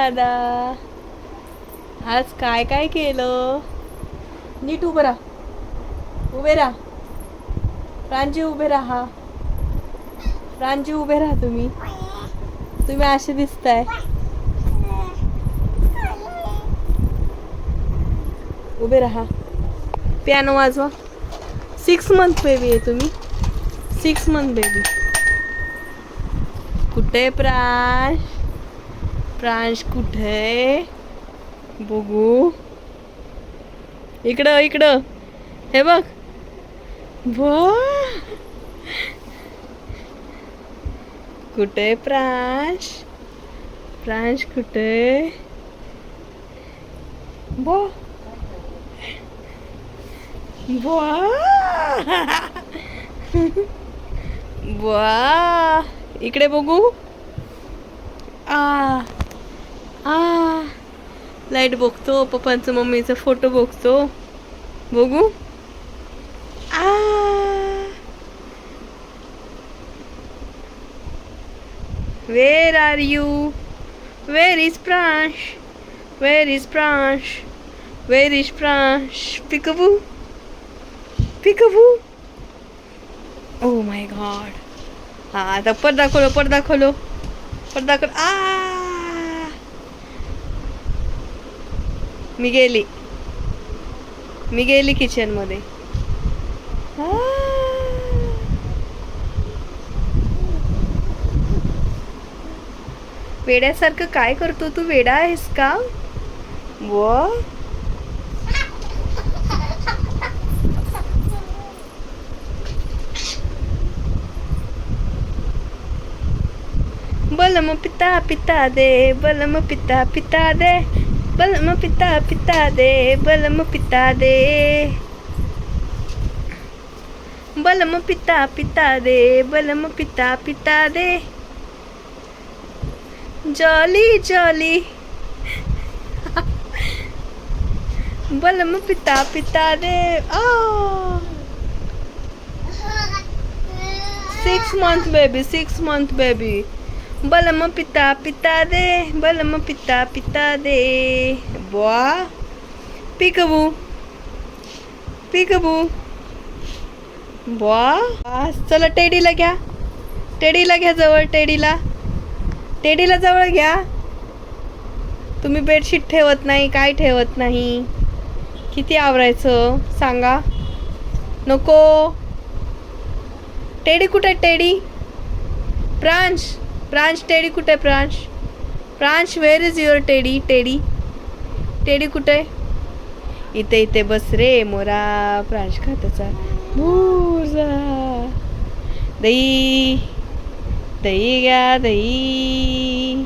दादा, आज काय काय केलं? नीट उभं राहा, उभे राहा. प्रांजी उभे राहा, प्रांजी उभे राहा. तुम्ही असे दिसताय. उभे राहा. पियानो वाजवा. 6 मंथ बेबी आहे तुम्ही. 6 मंथ बेबी. कुठे प्रांश? प्रांश कुठे? बघू. इकडं इकडं. हे बघ. वाह, कुठे प्रांश? प्रांश कुठे? वाह वाह वाह, इकडे बघू. आ आ लाईट बघतो. पप्पांचं मम्मीचा फोटो बघतो. बघू. Ah where are you? Where is Pransh? Where is Pransh? Where is Pransh? Peekaboo, peekaboo. Oh my god. हा, आता पडदा खोलो, पडदा खोलो, पडदा खोलो. मी गेली किचन मध्ये. वेड्यासारखं काय करतो तू? वेडा आहेस का? व बलम पिता पिता दे, बलम पिता पिता दे, बलम पिता पिता दे, बलम पिता दे, बलम पिता पिता दे, बलम पिता पिता दे. Jolly jolly. बलम पिता पिता दे. 6 month baby, 6 month baby. बलम पिता पिता दे, बलम पिता पिता दे. वाह, पिकबू, पिकबू. वाह. चला टेडीला घ्या. टेडीला घ्या जवळ. टेडीला जवळ घ्या. तुम्ही बेडशीट ठेवत नाही, काय ठेवत नाही. किती आवरायचं सांगा. नको. टेडी कुठे? टेडी. प्रांश, प्रांश टेडी कुठे? Pransh, Pransh where is your teddy? Teddy कुठे? इथे इथे बस रे मोरा. प्रांश खाताचा मोरा. दही, दही घ्या, दही.